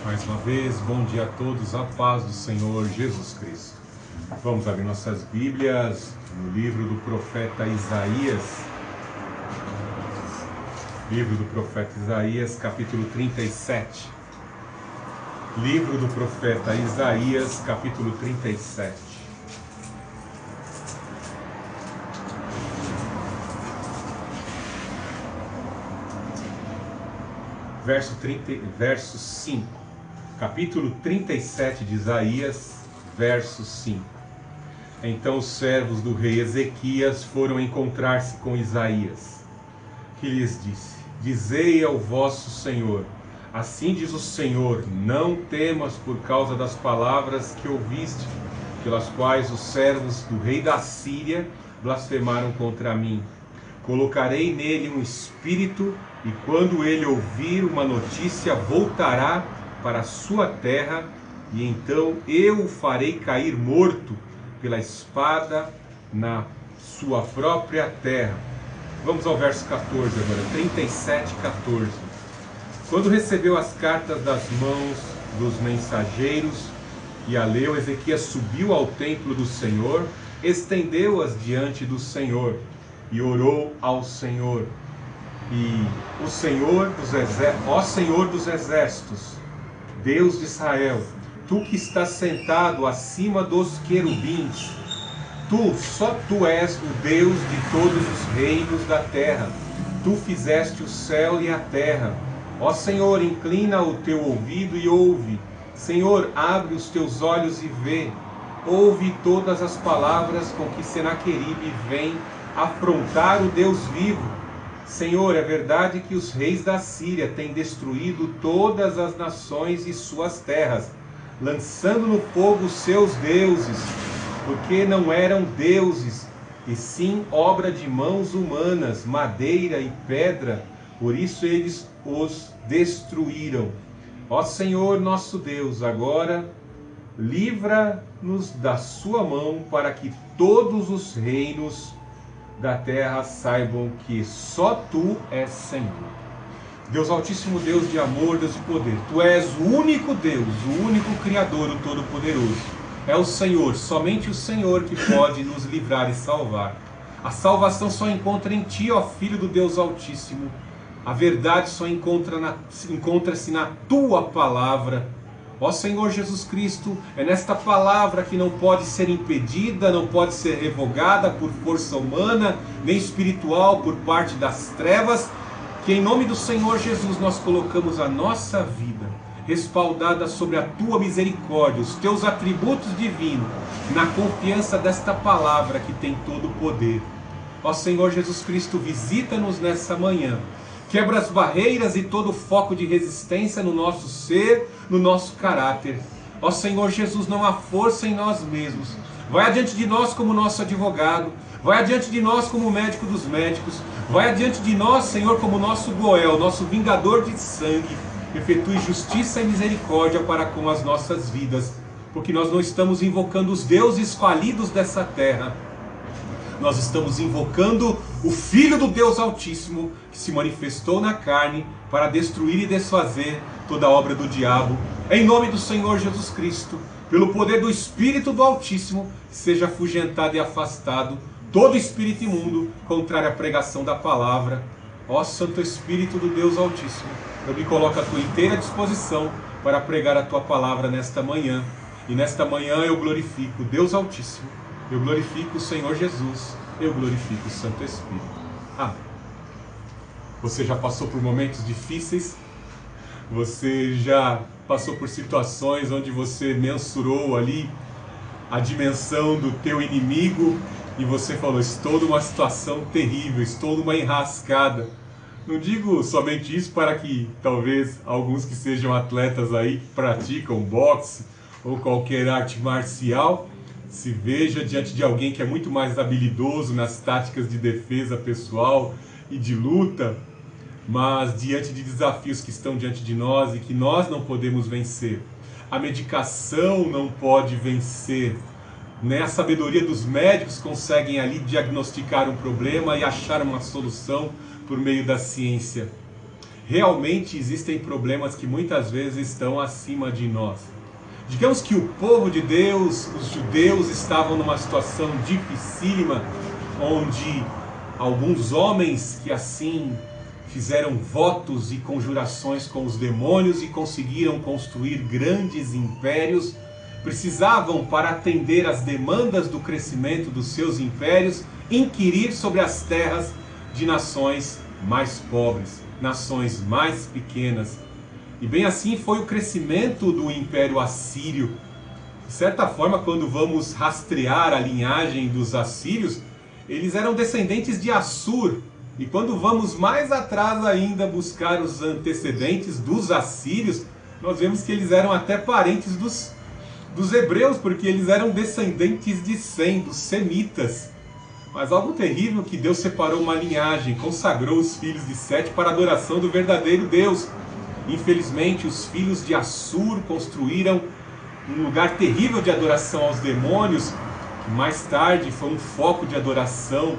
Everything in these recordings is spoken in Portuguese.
Mais uma vez, bom dia a todos, a paz do Senhor Jesus Cristo. Vamos abrir nossas Bíblias no livro do profeta Isaías. Livro do profeta Isaías, capítulo 37. Livro do profeta Isaías, capítulo 37. Verso 5. Capítulo 37 de Isaías, verso 5. Então os servos do rei Ezequias foram encontrar-se com Isaías, que lhes disse: Dizei ao vosso Senhor, assim diz o Senhor, não temas por causa das palavras que ouviste, pelas quais os servos do rei da Síria blasfemaram contra mim. Colocarei nele um espírito, e quando ele ouvir uma notícia, voltará para a sua terra, e então eu o farei cair morto pela espada na sua própria terra. Vamos ao verso 14 agora, 37, 14. Quando recebeu as cartas das mãos dos mensageiros e a leu, Ezequias subiu ao templo do Senhor, estendeu-as diante do Senhor e orou ao Senhor. E o Senhor dos exércitos, ó Senhor dos exércitos, Deus de Israel, tu que estás sentado acima dos querubins, só tu és o Deus de todos os reinos da terra. Tu fizeste o céu e a terra. Ó Senhor, inclina o teu ouvido e ouve. Senhor, abre os teus olhos e vê. Ouve todas as palavras com que Senaqueribe vem afrontar o Deus vivo. Senhor, é verdade que os reis da Síria têm destruído todas as nações e suas terras, lançando no fogo os seus deuses, porque não eram deuses, e sim obra de mãos humanas, madeira e pedra, por isso eles os destruíram. Ó Senhor nosso Deus, agora livra-nos da sua mão, para que todos os reinos da terra saibam que só tu és Senhor. Deus Altíssimo, Deus de amor, Deus de poder, tu és o único Deus, o único Criador, o Todo-Poderoso. É o Senhor, somente o Senhor que pode nos livrar e salvar. A salvação só encontra em ti, ó Filho do Deus Altíssimo. A verdade só encontra-se na tua palavra. Ó Senhor Jesus Cristo, é nesta palavra que não pode ser impedida, não pode ser revogada por força humana, nem espiritual por parte das trevas, que em nome do Senhor Jesus nós colocamos a nossa vida, respaldada sobre a tua misericórdia, os teus atributos divinos, na confiança desta palavra que tem todo o poder. Ó Senhor Jesus Cristo, visita-nos nessa manhã. Quebra as barreiras e todo o foco de resistência no nosso ser, no nosso caráter. Ó Senhor Jesus, não há força em nós mesmos. Vai adiante de nós como nosso advogado. Vai adiante de nós como médico dos médicos. Vai adiante de nós, Senhor, como nosso Goel, nosso vingador de sangue. Efetue justiça e misericórdia para com as nossas vidas. Porque nós não estamos invocando os deuses falidos dessa terra. Nós estamos invocando o Filho do Deus Altíssimo, que se manifestou na carne para destruir e desfazer toda a obra do diabo. Em nome do Senhor Jesus Cristo, pelo poder do Espírito do Altíssimo, seja afugentado e afastado todo espírito imundo contrário à pregação da palavra. Ó Santo Espírito do Deus Altíssimo, eu me coloco à tua inteira disposição para pregar a tua palavra nesta manhã. E nesta manhã eu glorifico o Deus Altíssimo. Eu glorifico o Senhor Jesus, eu glorifico o Santo Espírito. Amém. Você já passou por momentos difíceis? Você já passou por situações onde você mensurou ali a dimensão do teu inimigo e você falou, estou numa situação terrível, estou numa enrascada. Não digo somente isso para que talvez alguns que sejam atletas aí que praticam boxe ou qualquer arte marcial se veja diante de alguém que é muito mais habilidoso nas táticas de defesa pessoal e de luta, mas diante de desafios que estão diante de nós e que nós não podemos vencer. A medicação não pode vencer, né? A sabedoria dos médicos conseguem ali diagnosticar um problema e achar uma solução por meio da ciência. realmente existem problemas que muitas vezes estão acima de nós. Digamos que o povo de Deus, os judeus, estavam numa situação dificílima, onde alguns homens que assim fizeram votos e conjurações com os demônios e conseguiram construir grandes impérios, precisavam, para atender às demandas do crescimento dos seus impérios, inquirir sobre as terras de nações mais pobres, nações mais pequenas. E bem assim foi o crescimento do Império Assírio. De certa forma, quando vamos rastrear a linhagem dos assírios, eles eram descendentes de Assur. E quando vamos mais atrás ainda buscar os antecedentes dos assírios, nós vemos que eles eram até parentes dos hebreus, porque eles eram descendentes de Sem, dos semitas. Mas algo terrível, que Deus separou uma linhagem, consagrou os filhos de Sete para a adoração do verdadeiro Deus. Infelizmente, os filhos de Assur construíram um lugar terrível de adoração aos demônios, que mais tarde foi um foco de adoração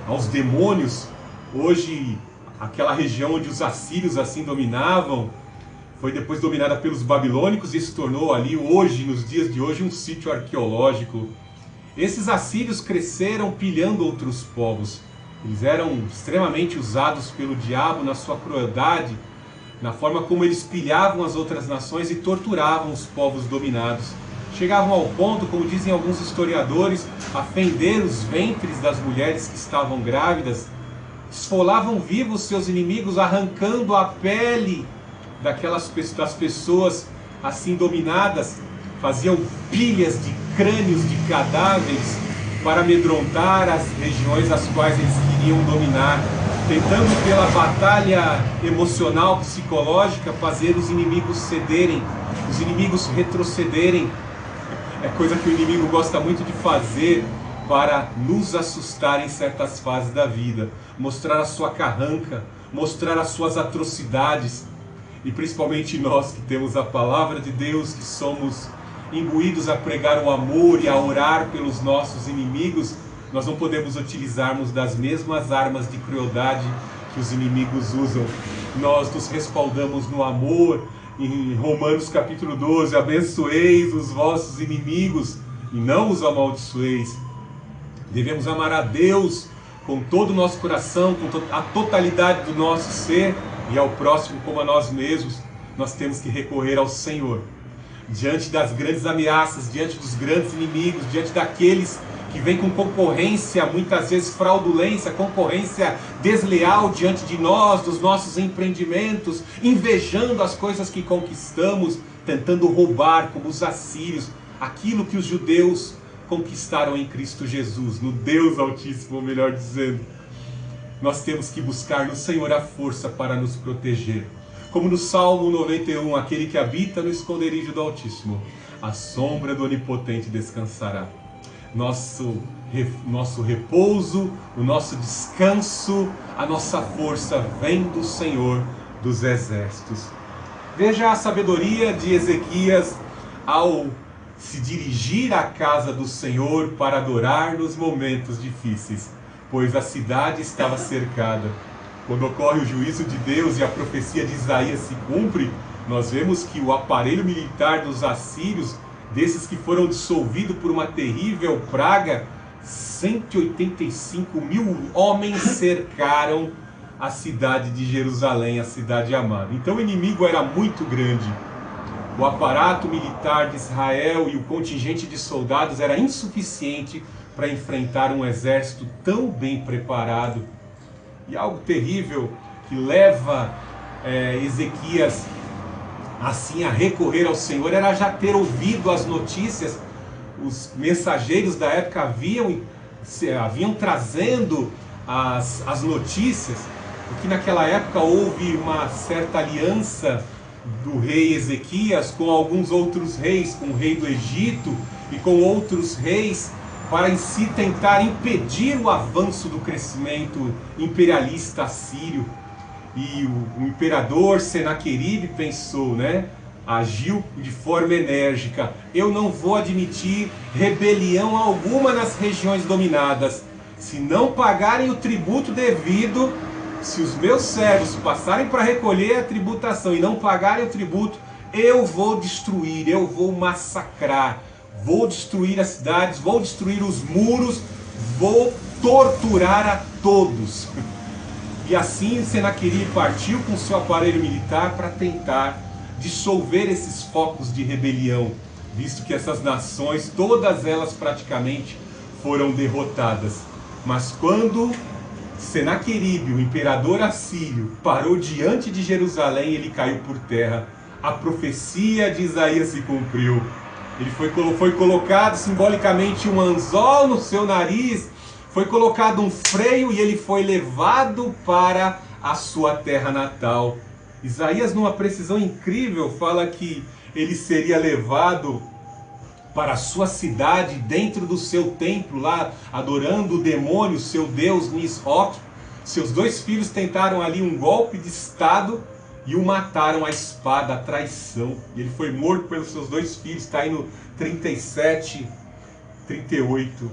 aos demônios. Hoje, aquela região onde os assírios assim dominavam, foi depois dominada pelos babilônicos e se tornou ali hoje, nos dias de hoje, um sítio arqueológico. Esses assírios cresceram pilhando outros povos. Eles eram extremamente usados pelo diabo na sua crueldade, na forma como eles pilhavam as outras nações e torturavam os povos dominados. Chegavam ao ponto, como dizem alguns historiadores, a fender os ventres das mulheres que estavam grávidas, esfolavam vivos seus inimigos, arrancando a pele das pessoas assim dominadas, faziam pilhas de crânios de cadáveres para amedrontar as regiões as quais eles queriam dominar, tentando pela batalha emocional, psicológica, fazer os inimigos cederem, os inimigos retrocederem. É coisa que o inimigo gosta muito de fazer para nos assustar em certas fases da vida, mostrar a sua carranca, mostrar as suas atrocidades. E principalmente nós que temos a palavra de Deus, que somos imbuídos a pregar o amor e a orar pelos nossos inimigos, nós não podemos utilizarmos das mesmas armas de crueldade que os inimigos usam. Nós nos respaldamos no amor. Em Romanos capítulo 12, abençoeis os vossos inimigos e não os amaldiçoeis. Devemos amar a Deus com todo o nosso coração, com a totalidade do nosso ser, e ao próximo como a nós mesmos. Nós temos que recorrer ao Senhor. Diante das grandes ameaças, diante dos grandes inimigos, diante daqueles que vêm com concorrência, muitas vezes fraudulência, concorrência desleal diante de nós, dos nossos empreendimentos, invejando as coisas que conquistamos, tentando roubar, como os assírios, aquilo que os judeus conquistaram em Cristo Jesus, no Deus Altíssimo, melhor dizendo. Nós temos que buscar no Senhor a força para nos proteger. Como no Salmo 91, aquele que habita no esconderijo do Altíssimo, a sombra do Onipotente descansará. Nosso repouso, o nosso descanso, a nossa força vem do Senhor dos Exércitos. Veja a sabedoria de Ezequias ao se dirigir à casa do Senhor para adorar nos momentos difíceis, pois a cidade estava cercada. Quando ocorre o juízo de Deus e a profecia de Isaías se cumpre, nós vemos que o aparelho militar dos assírios, desses que foram dissolvidos por uma terrível praga, 185 mil homens cercaram a cidade de Jerusalém, a cidade amada. Então o inimigo era muito grande. O aparato militar de Israel e o contingente de soldados era insuficiente para enfrentar um exército tão bem preparado. E algo terrível que leva Ezequias assim a recorrer ao Senhor era já ter ouvido as notícias. Os mensageiros da época haviam trazendo as notícias, porque naquela época houve uma certa aliança do rei Ezequias com alguns outros reis, com o rei do Egito e com outros reis, para em si tentar impedir o avanço do crescimento imperialista assírio. E o imperador Senaqueribe pensou, agiu de forma enérgica: eu não vou admitir rebelião alguma nas regiões dominadas. Se não pagarem o tributo devido, se os meus servos passarem para recolher a tributação e não pagarem o tributo, eu vou destruir, eu vou massacrar, vou destruir as cidades, vou destruir os muros, vou torturar a todos. E assim Senaqueribe partiu com seu aparelho militar para tentar dissolver esses focos de rebelião, visto que essas nações, todas elas praticamente, foram derrotadas. Mas quando Senaqueribe, o imperador assírio, parou diante de Jerusalém, ele caiu por terra. A profecia de Isaías se cumpriu. Ele foi colocado simbolicamente um anzol no seu nariz, foi colocado um freio e ele foi levado para a sua terra natal. Isaías, numa precisão incrível, fala que ele seria levado para a sua cidade, dentro do seu templo, lá adorando o demônio, seu deus Nisroch. Seus 2 filhos tentaram ali um golpe de estado e o mataram à espada, à traição. E ele foi morto pelos seus 2 filhos, está aí no 37, 38.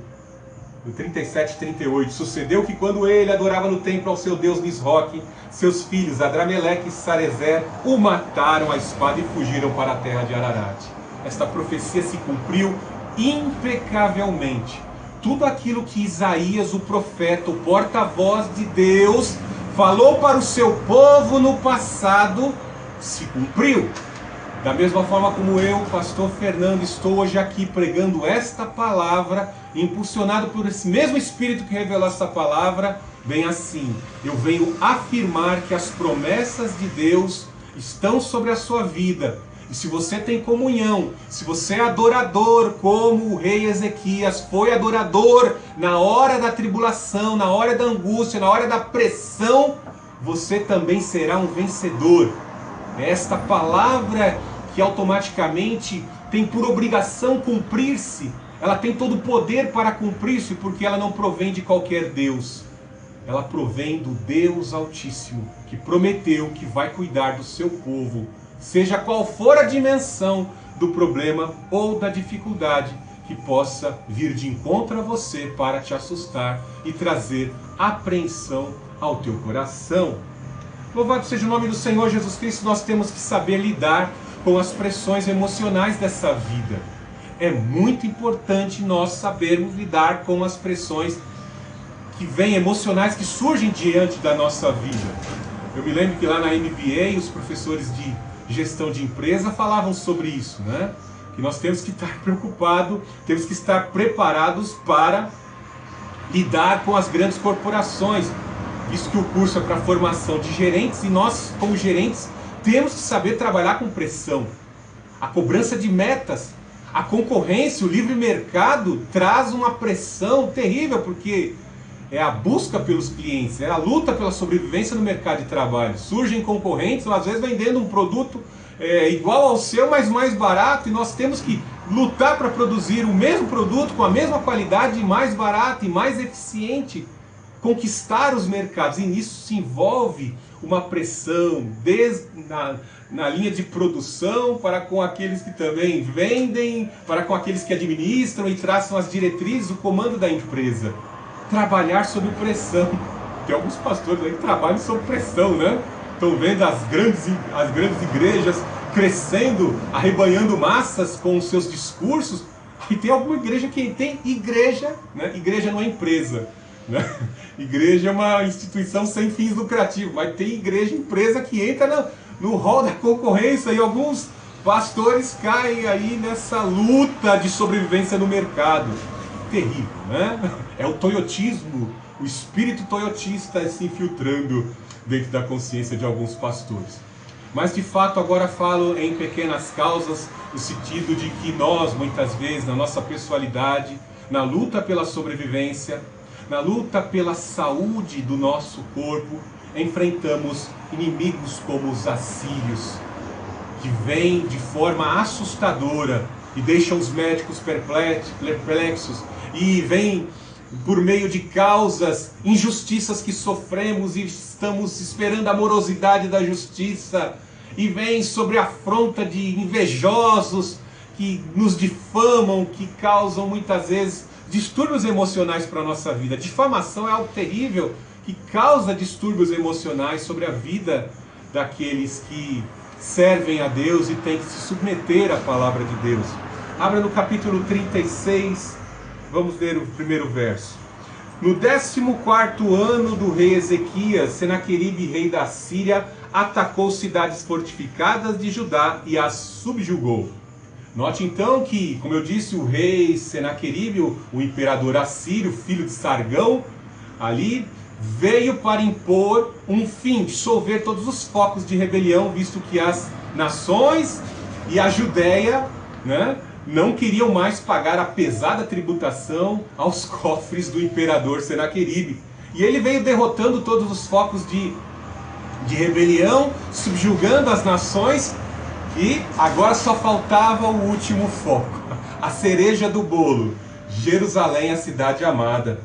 No 37, 38. Sucedeu que quando ele adorava no templo ao seu deus Nisroch, seus filhos Adrameleque e Sarezer o mataram à espada e fugiram para a terra de Ararat. Esta profecia se cumpriu impecavelmente. Tudo aquilo que Isaías, o profeta, o porta-voz de Deus, falou para o seu povo no passado, se cumpriu. Da mesma forma como eu, pastor Fernando, estou hoje aqui pregando esta palavra, impulsionado por esse mesmo Espírito que revelou essa palavra, bem assim, eu venho afirmar que as promessas de Deus estão sobre a sua vida. E se você tem comunhão, se você é adorador como o rei Ezequias foi adorador na hora da tribulação, na hora da angústia, na hora da pressão, você também será um vencedor. Esta palavra que automaticamente tem por obrigação cumprir-se, ela tem todo o poder para cumprir-se, porque ela não provém de qualquer Deus. Ela provém do Deus Altíssimo, que prometeu que vai cuidar do seu povo, seja qual for a dimensão do problema ou da dificuldade que possa vir de encontro a você para te assustar e trazer apreensão ao teu coração. Louvado seja o nome do Senhor Jesus Cristo. Nós temos que saber lidar com as pressões emocionais dessa vida. É muito importante nós sabermos lidar com as pressões que vêm emocionais, que surgem diante da nossa vida. Eu me lembro que lá na MBA os professores de gestão de empresa falavam sobre isso, né? Que nós temos que estar preocupados, temos que estar preparados para lidar com as grandes corporações, visto que o curso é para formação de gerentes e nós, como gerentes, temos que saber trabalhar com pressão. A cobrança de metas, a concorrência, o livre mercado traz uma pressão terrível, porque é a busca pelos clientes, é a luta pela sobrevivência no mercado de trabalho. Surgem concorrentes, às vezes vendendo um produto igual ao seu, mas mais barato, e nós temos que lutar para produzir o mesmo produto com a mesma qualidade, mais barato e mais eficiente, conquistar os mercados. E nisso se envolve uma pressão desde na linha de produção, para com aqueles que também vendem, para com aqueles que administram e traçam as diretrizes, o comando da empresa. Trabalhar sob pressão. Tem alguns pastores aí que trabalham sob pressão, né? Estão vendo as grandes igrejas crescendo, arrebanhando massas com os seus discursos. E tem alguma igreja que tem igreja, né? Igreja não é empresa, né? Igreja é uma instituição sem fins lucrativos, mas tem igreja, empresa que entra no rol da concorrência, e alguns pastores caem aí nessa luta de sobrevivência no mercado. Terrível, né? É o toyotismo, o espírito toyotista se infiltrando dentro da consciência de alguns pastores. Mas de fato agora falo em pequenas causas, no sentido de que nós, muitas vezes, na nossa pessoalidade, na luta pela sobrevivência, na luta pela saúde do nosso corpo, enfrentamos inimigos como os assírios, que vêm de forma assustadora e deixam os médicos perplexos, e vêm por meio de causas, injustiças que sofremos e estamos esperando a morosidade da justiça, e vem sobre a afronta de invejosos que nos difamam, que causam muitas vezes distúrbios emocionais para a nossa vida. Difamação é algo terrível que causa distúrbios emocionais sobre a vida daqueles que servem a Deus e têm que se submeter à palavra de Deus. Abra no capítulo 36, vamos ler o primeiro verso. No 14º ano do rei Ezequias, Senaqueribe, rei da Síria, atacou cidades fortificadas de Judá e as subjugou. Note então que, como eu disse, o rei Senaqueribe, o imperador assírio, filho de Sargão, ali veio para impor um fim, dissolver todos os focos de rebelião, visto que as nações e a Judéia, né, não queriam mais pagar a pesada tributação aos cofres do imperador Senaqueribe. E ele veio derrotando todos os focos de rebelião, subjugando as nações, e agora só faltava o último foco, a cereja do bolo, Jerusalém, a cidade amada.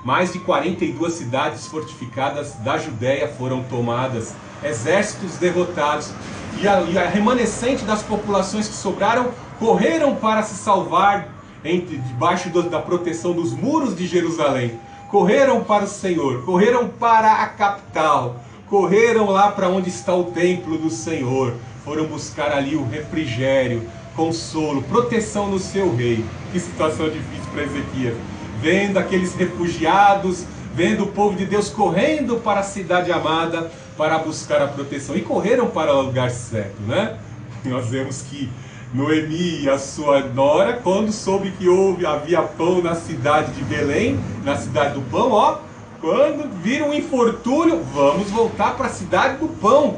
Mais de 42 cidades fortificadas da Judéia foram tomadas, exércitos derrotados, e a remanescente das populações que sobraram correram para se salvar debaixo da proteção dos muros de Jerusalém. Correram para o Senhor, correram para a capital, correram lá para onde está o templo do Senhor. Foram buscar ali o refrigério, consolo, proteção no seu rei. Que situação difícil para Ezequias. Vendo aqueles refugiados, vendo o povo de Deus correndo para a cidade amada para buscar a proteção. E correram para o lugar certo, né? Nós vemos que Noemi e a sua nora, quando soube que havia pão na cidade de Belém, na cidade do pão, quando viram um infortúnio, vamos voltar para a cidade do pão,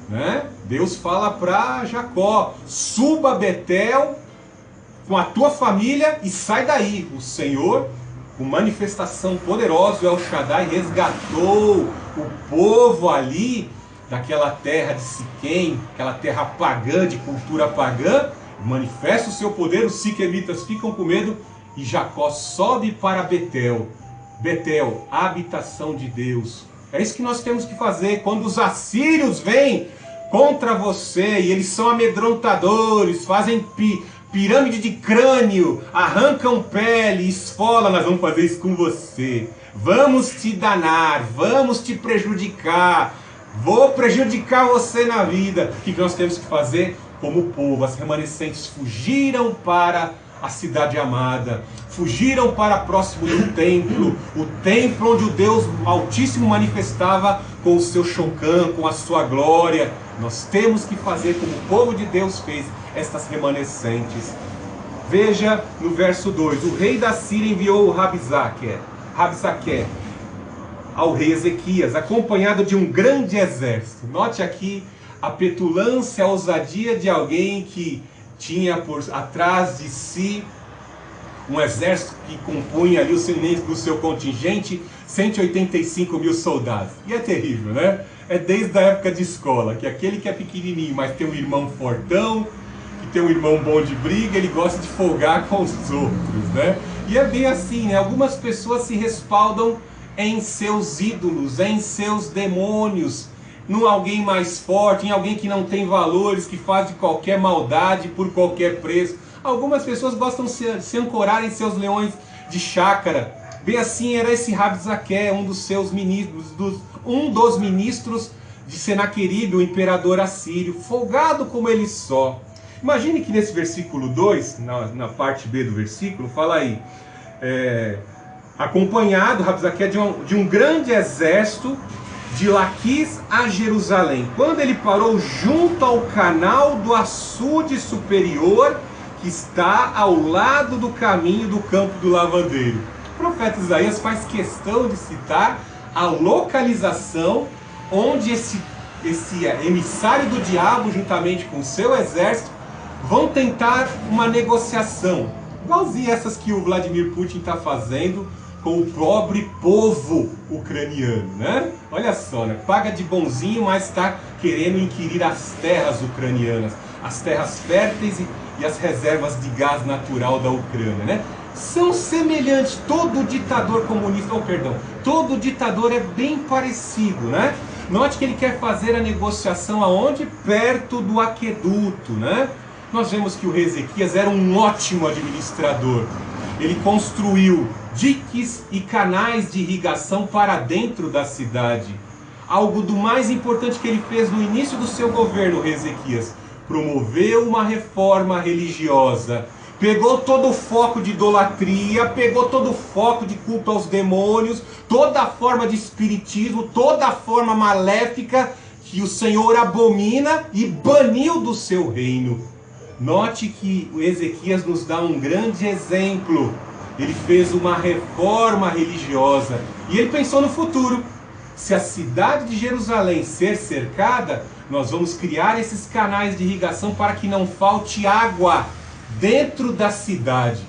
né? Deus fala para Jacó: suba a Betel com a tua família e sai daí. O Senhor, com manifestação poderosa, o El Shaddai, resgatou o povo ali daquela terra de Siquém, aquela terra pagã, de cultura pagã, manifesta o seu poder. Os siquemitas ficam com medo e Jacó sobe para Betel. Betel, a habitação de Deus. É isso que nós temos que fazer quando os assírios vêm contra você, e eles são amedrontadores, fazem pirâmide de crânio, arrancam pele, esfola. Nós vamos fazer isso com você, vamos te danar, vamos te prejudicar, vou prejudicar você na vida. O que nós temos que fazer? Como o povo, as remanescentes fugiram para a cidade amada, fugiram para próximo do templo, o templo onde o Deus Altíssimo manifestava com o seu Shocã, com a sua glória. Nós temos que fazer como o povo de Deus fez, estas remanescentes. Veja no verso 2, o rei da Síria enviou Rabsaque ao rei Ezequias, acompanhado de um grande exército. Note aqui a petulância, a ousadia de alguém que tinha por atrás de si um exército que compunha ali no seu contingente 185 mil soldados. E é terrível, né? É desde a época de escola, que aquele que é pequenininho, mas tem um irmão fortão, que tem um irmão bom de briga, ele gosta de folgar com os outros, né? E é bem assim, né? Algumas pessoas se respaldam em seus ídolos, em seus demônios, em alguém mais forte, em alguém que não tem valores, que faz de qualquer maldade por qualquer preço. Algumas pessoas gostam de se ancorar em seus leões de chácara. Bem assim era esse Rabsaque, um dos seus ministros, um dos ministros de Senaqueribe, o imperador assírio, folgado como ele só. Imagine que nesse versículo 2, na parte B do versículo, fala aí, acompanhado, Rabsaque, de um grande exército de Laquis a Jerusalém, quando ele parou junto ao canal do açude superior, que está ao lado do caminho do campo do lavandeiro. O profeta Isaías faz questão de citar a localização onde esse emissário do diabo, juntamente com o seu exército, vão tentar uma negociação, igualzinha essas que o Vladimir Putin está fazendo com o pobre povo ucraniano, né? Olha só, né? Paga de bonzinho, mas está querendo inquirir as terras ucranianas, as terras férteis e as reservas de gás natural da Ucrânia, né? São semelhantes. Todo ditador comunista, todo ditador é bem parecido, né? Note que ele quer fazer a negociação aonde? Perto do aqueduto, né? Nós vemos que o rei Ezequias era um ótimo administrador. Ele construiu diques e canais de irrigação para dentro da cidade. Algo do mais importante que ele fez no início do seu governo, rei Ezequias. Promoveu uma reforma religiosa. Pegou todo o foco de idolatria, pegou todo o foco de culto aos demônios, toda a forma de espiritismo, toda a forma maléfica que o Senhor abomina e baniu do seu reino. Note que o Ezequias nos dá um grande exemplo. Ele fez uma reforma religiosa e ele pensou no futuro. Se a cidade de Jerusalém ser cercada, nós vamos criar esses canais de irrigação para que não falte água dentro da cidade.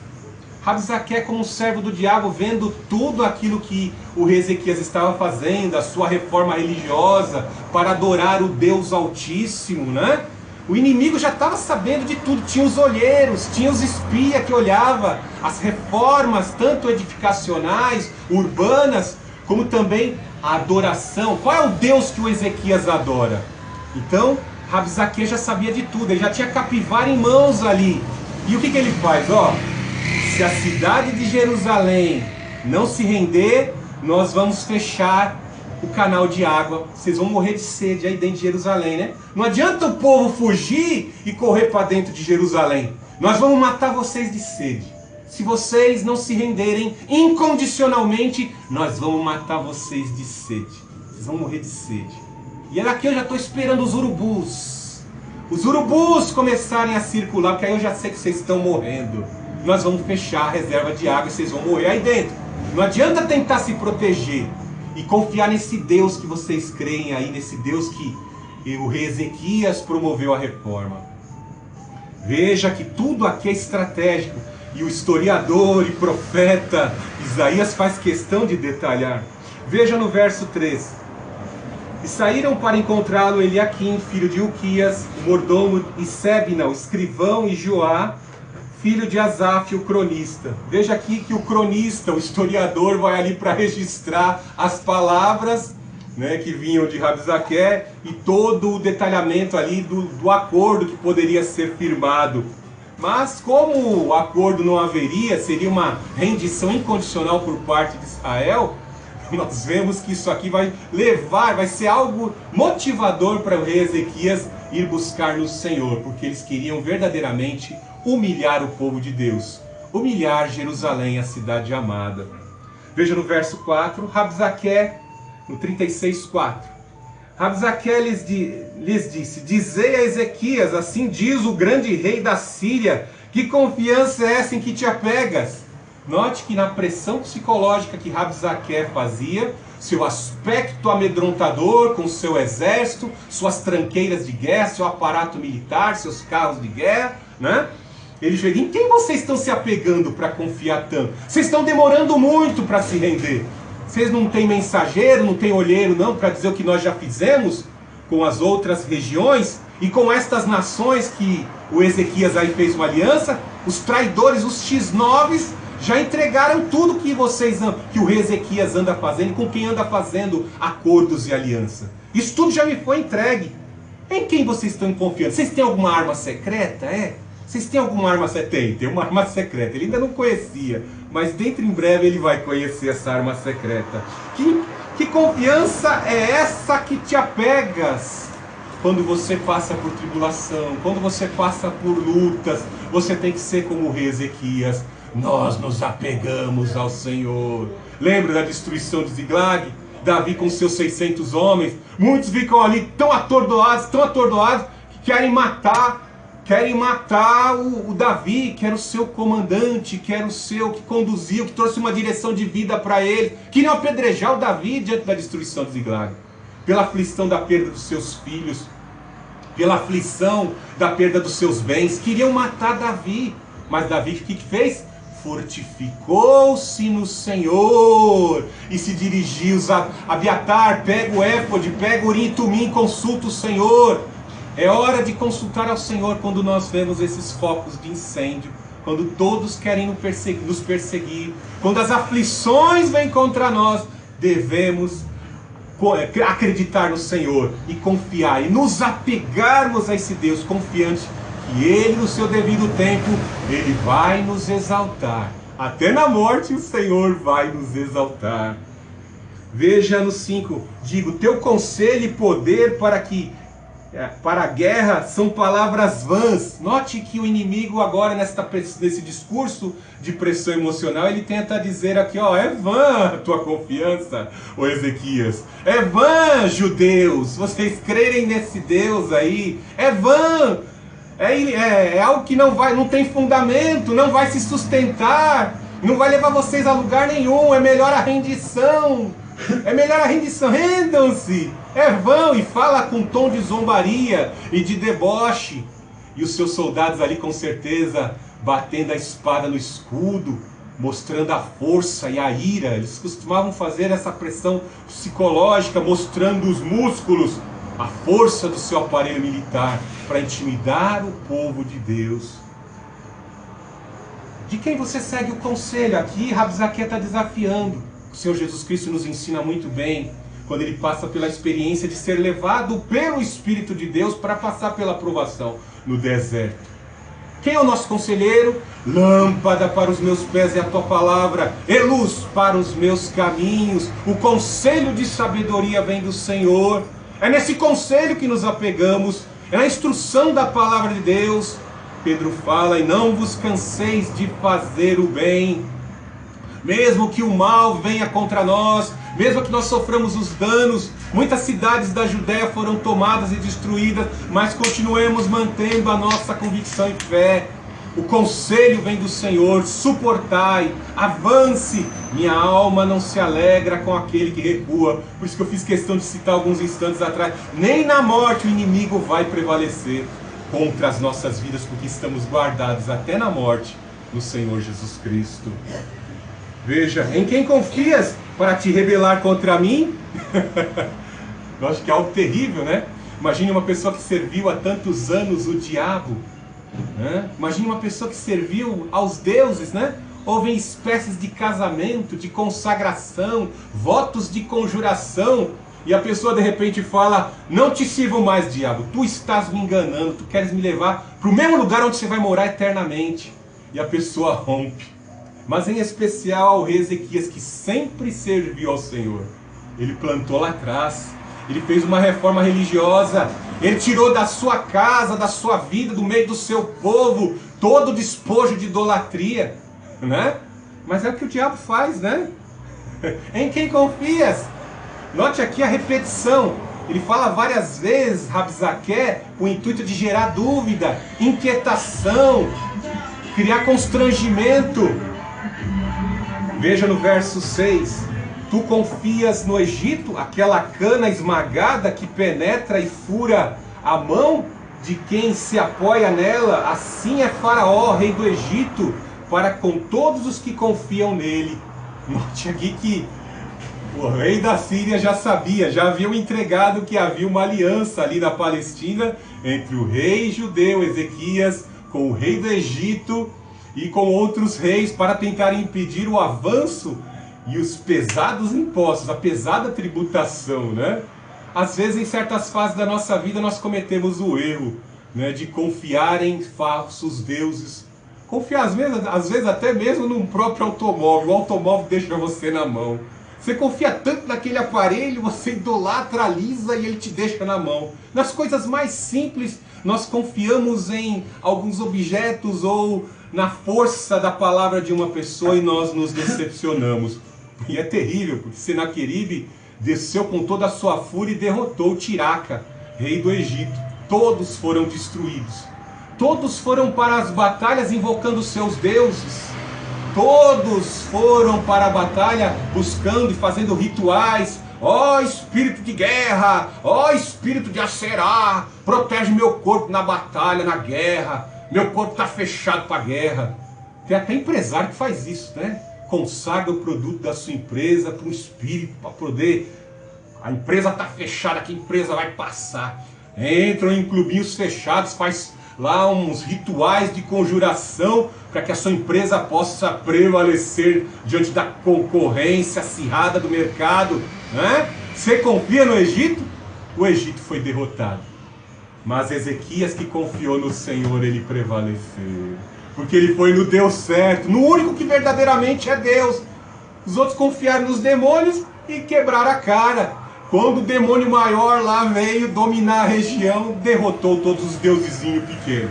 Rabzaque, como um servo do diabo, vendo tudo aquilo que o rei Ezequias estava fazendo, a sua reforma religiosa para adorar o Deus Altíssimo, né? O inimigo já estava sabendo de tudo, tinha os olheiros, tinha os espias que olhavam as reformas, tanto edificacionais, urbanas, como também a adoração. Qual é o Deus que o Ezequias adora? Então, Rabzaque já sabia de tudo, ele já tinha capivara em mãos ali. E o que ele faz? Se a cidade de Jerusalém não se render, nós vamos fechar o canal de água. Vocês vão morrer de sede aí dentro de Jerusalém, né? Não adianta o povo fugir e correr para dentro de Jerusalém. Nós vamos matar vocês de sede. Se vocês não se renderem incondicionalmente, nós vamos matar vocês de sede. Vocês vão morrer de sede. E aqui eu já estou esperando os urubus. Os urubus começarem a circular, porque aí eu já sei que vocês estão morrendo. Nós vamos fechar a reserva de água e vocês vão morrer aí dentro. Não adianta tentar se proteger e confiar nesse Deus que vocês creem aí, nesse Deus que o rei Ezequias promoveu a reforma. Veja que tudo aqui é estratégico. E o historiador e profeta Isaías faz questão de detalhar. Veja no verso 3. E saíram para encontrá-lo Eliaquim, filho de Uquias, o mordomo, e Sebna, o escrivão, e Joá, filho de Asaf, o cronista. Veja aqui que o cronista, o historiador, vai ali para registrar as palavras, né, que vinham de Rabzaque e todo o detalhamento ali do acordo que poderia ser firmado. Mas como o acordo não haveria, seria uma rendição incondicional por parte de Israel, nós vemos que isso aqui vai ser algo motivador para o rei Ezequias ir buscar no Senhor, porque eles queriam verdadeiramente humilhar o povo de Deus, humilhar Jerusalém, a cidade amada. Veja no verso 4, Rabzaque, no 36:4. Rabzaque lhes disse: dizei a Ezequias, assim diz o grande rei da Síria, que confiança é essa em que te apegas? Note que na pressão psicológica que Rabzaque fazia, seu aspecto amedrontador com seu exército, suas tranqueiras de guerra, seu aparato militar, seus carros de guerra, né? Ele chega: em quem vocês estão se apegando para confiar tanto? Vocês estão demorando muito para se render. Vocês não têm mensageiro, não têm olheiro não para dizer o que nós já fizemos com as outras regiões e com estas nações que o Ezequias aí fez uma aliança? Os traidores, os X9s, já entregaram tudo que o rei Ezequias anda fazendo, com quem anda fazendo acordos e aliança. Isso tudo já me foi entregue. Em quem vocês estão confiando? Vocês têm alguma arma secreta? Vocês têm alguma arma secreta? Tem uma arma secreta. Ele ainda não conhecia, mas dentro em breve ele vai conhecer essa arma secreta. Que confiança é essa que te apegas? Quando você passa por tribulação, quando você passa por lutas, você tem que ser como o rei Ezequias. Nós nos apegamos ao Senhor. Lembra da destruição de Ziglag? Davi com seus 600 homens. Muitos ficam ali tão atordoados, que querem matar o Davi, que era o seu comandante, que era o seu que conduziu, que trouxe uma direção de vida para ele. Queriam apedrejar o Davi diante da destruição de Ziglag. Pela aflição da perda dos seus filhos, pela aflição da perda dos seus bens. Queriam matar Davi. Mas Davi o que fez? Fortificou-se no Senhor e se dirigiu a Abiatar: pega o éfode, pega o Urim e Tumim, consulta o Senhor. É hora de consultar ao Senhor quando nós vemos esses focos de incêndio, quando todos querem nos perseguir, quando as aflições vêm contra nós. Devemos acreditar no Senhor e confiar e nos apegarmos a esse Deus, confiante que Ele, no seu devido tempo, Ele vai nos exaltar. Até na morte o Senhor vai nos exaltar. Veja no 5, digo, teu conselho e poder para a guerra são palavras vãs. Note que o inimigo agora nesse discurso de pressão emocional, ele tenta dizer aqui, ó, é vã a tua confiança, ô Ezequias. É vã, judeus, vocês crerem nesse Deus aí. É vã. É algo que não tem fundamento, não vai se sustentar, não vai levar vocês a lugar nenhum. É melhor a rendição. É melhor a rendição, rendam-se, é vão, e fala com tom de zombaria e de deboche. E os seus soldados ali com certeza batendo a espada no escudo, mostrando a força e a ira. Eles costumavam fazer essa pressão psicológica, mostrando os músculos, a força do seu aparelho militar, para intimidar o povo de Deus. De quem você segue o conselho? Aqui Rabzaque está desafiando. O Senhor Jesus Cristo nos ensina muito bem, quando ele passa pela experiência de ser levado pelo Espírito de Deus para passar pela provação no deserto. Quem é o nosso conselheiro? Lâmpada para os meus pés é a tua palavra, e luz para os meus caminhos. O conselho de sabedoria vem do Senhor. É nesse conselho que nos apegamos, é na instrução da palavra de Deus. Pedro fala, e não vos canseis de fazer o bem. Mesmo que o mal venha contra nós, mesmo que nós soframos os danos, muitas cidades da Judéia foram tomadas e destruídas, mas continuemos mantendo a nossa convicção e fé. O conselho vem do Senhor, suportai, avance. Minha alma não se alegra com aquele que recua. Por isso que eu fiz questão de citar alguns instantes atrás. Nem na morte o inimigo vai prevalecer contra as nossas vidas, porque estamos guardados até na morte no Senhor Jesus Cristo. Veja, em quem confias para te rebelar contra mim? Eu acho que é algo terrível, né? Imagine uma pessoa que serviu há tantos anos o diabo, né? Imagine uma pessoa que serviu aos deuses, né? Houve espécies de casamento, de consagração, votos de conjuração, e a pessoa de repente fala, não te sirvo mais, diabo, tu estás me enganando, tu queres me levar para o mesmo lugar onde você vai morar eternamente. E a pessoa rompe. Mas em especial ao rei Ezequias, que sempre serviu ao Senhor. Ele plantou lá atrás, ele fez uma reforma religiosa, ele tirou da sua casa, da sua vida, do meio do seu povo, todo o despojo de idolatria, né? Mas é o que o diabo faz, né? Em quem confias? Note aqui a repetição. Ele fala várias vezes, Rabzaque, com o intuito de gerar dúvida, inquietação, criar constrangimento. Veja no verso 6, tu confias no Egito, aquela cana esmagada que penetra e fura a mão de quem se apoia nela, assim é Faraó, rei do Egito, para com todos os que confiam nele. Note aqui que o rei da Síria já sabia, já haviam entregado que havia uma aliança ali na Palestina entre o rei judeu Ezequias com o rei do Egito e com outros reis para tentar impedir o avanço e os pesados impostos, a pesada tributação, né? Às vezes, em certas fases da nossa vida, nós cometemos o erro, né, de confiar em falsos deuses. Confiar, às vezes, até mesmo num próprio automóvel. O automóvel deixa você na mão. Você confia tanto naquele aparelho, você idolatra, alisa e ele te deixa na mão. Nas coisas mais simples, nós confiamos em alguns objetos ou na força da palavra de uma pessoa e nós nos decepcionamos. E é terrível, porque Senaqueribe desceu com toda a sua fúria e derrotou Tiraca, rei do Egito. Todos foram destruídos. Todos foram para as batalhas invocando seus deuses. Todos foram para a batalha buscando e fazendo rituais. Ó espírito de guerra, ó espírito de Aserá, protege meu corpo na batalha, na guerra. Meu corpo está fechado para a guerra. Tem até empresário que faz isso, né? Consagra o produto da sua empresa para um espírito, para poder... A empresa está fechada, que empresa vai passar? Entram em clubinhos fechados, faz lá uns rituais de conjuração para que a sua empresa possa prevalecer diante da concorrência acirrada do mercado, né? Você confia no Egito? O Egito foi derrotado. Mas Ezequias, que confiou no Senhor, ele prevaleceu. Porque ele foi no Deus certo, no único que verdadeiramente é Deus. Os outros confiaram nos demônios e quebraram a cara. Quando o demônio maior lá veio dominar a região, derrotou todos os deusezinhos pequenos.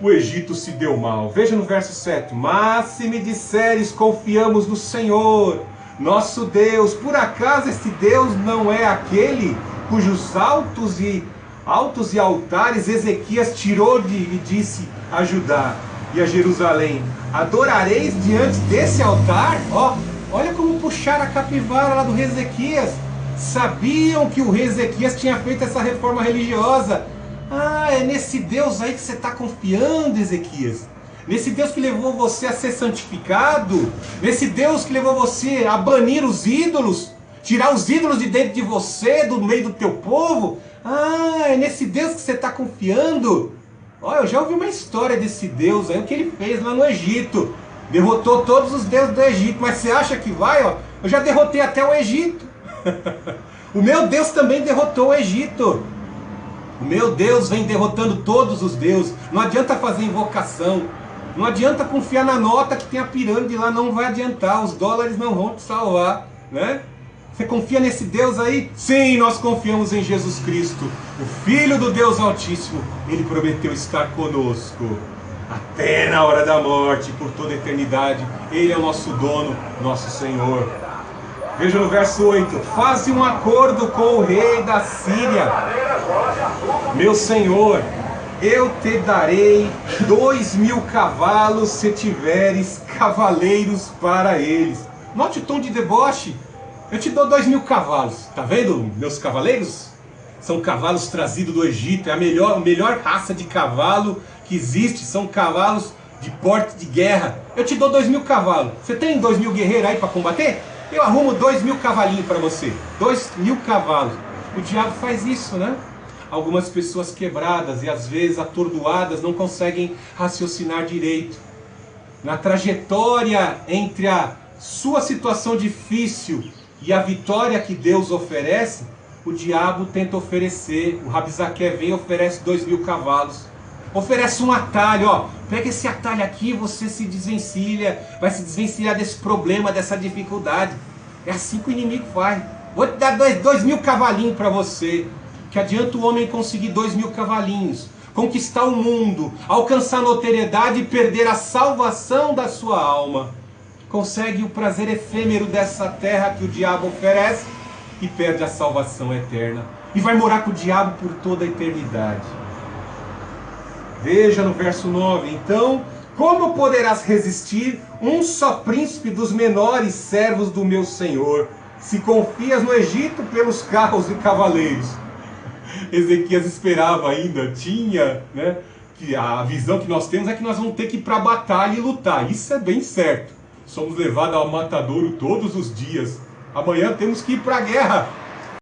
O Egito se deu mal. Veja no verso 7. Mas se me disseres, confiamos no Senhor, nosso Deus, por acaso esse Deus não é aquele cujos altos e altares Ezequias tirou e disse a Judá e a Jerusalém: adorareis diante desse altar? Olha como puxaram a capivara lá do rei Ezequias. Sabiam que o rei Ezequias tinha feito essa reforma religiosa. É nesse Deus aí que você está confiando, Ezequias? Nesse Deus que levou você a ser santificado? Nesse Deus que levou você a banir os ídolos? Tirar os ídolos de dentro de você, do meio do teu povo? É nesse Deus que você está confiando? Eu já ouvi uma história desse Deus aí, o que ele fez lá no Egito. Derrotou todos os deuses do Egito. Mas você acha que vai? Eu já derrotei até o Egito. O meu Deus também derrotou o Egito. O meu Deus vem derrotando todos os deuses. Não adianta fazer invocação. Não adianta confiar na nota que tem a pirâmide lá. Não vai adiantar. Os dólares não vão te salvar, né? Você confia nesse Deus aí? Sim, nós confiamos em Jesus Cristo, o Filho do Deus Altíssimo. Ele prometeu estar conosco até na hora da morte, por toda a eternidade. Ele é o nosso dono, nosso Senhor. Veja no verso 8. Faze um acordo com o rei da Síria. Meu Senhor, eu te darei 2.000 cavalos se tiveres cavaleiros para eles. Note o tom de deboche. Eu te dou 2.000 cavalos. Tá vendo, meus cavaleiros? São cavalos trazidos do Egito. É a melhor raça de cavalo que existe. São cavalos de porte de guerra. Eu te dou 2.000 cavalos. Você tem 2.000 guerreiros aí para combater? Eu arrumo 2.000 cavalinhos para você. 2.000 cavalos. O diabo faz isso, né? Algumas pessoas quebradas e às vezes atordoadas não conseguem raciocinar direito. Na trajetória entre a sua situação difícil e a vitória que Deus oferece, o diabo tenta oferecer. O Rabizaque vem e oferece 2.000 cavalos. Oferece um atalho, pega esse atalho aqui e você se desvencilha, vai se desvencilhar desse problema, dessa dificuldade. É assim que o inimigo faz. Vou te dar 2.000 cavalinhos para você. Que adianta o homem conseguir 2.000 cavalinhos, conquistar o mundo, alcançar a notoriedade e perder a salvação da sua alma. Consegue o prazer efêmero dessa terra que o diabo oferece e perde a salvação eterna. E vai morar com o diabo por toda a eternidade. Veja no verso 9. Então, como poderás resistir um só príncipe dos menores servos do meu Senhor, se confias no Egito pelos carros e cavaleiros? Ezequias esperava ainda, tinha, né, que a visão que nós temos é que nós vamos ter que ir para a batalha e lutar. Isso é bem certo. Somos levados ao matadouro todos os dias. Amanhã temos que ir para a guerra.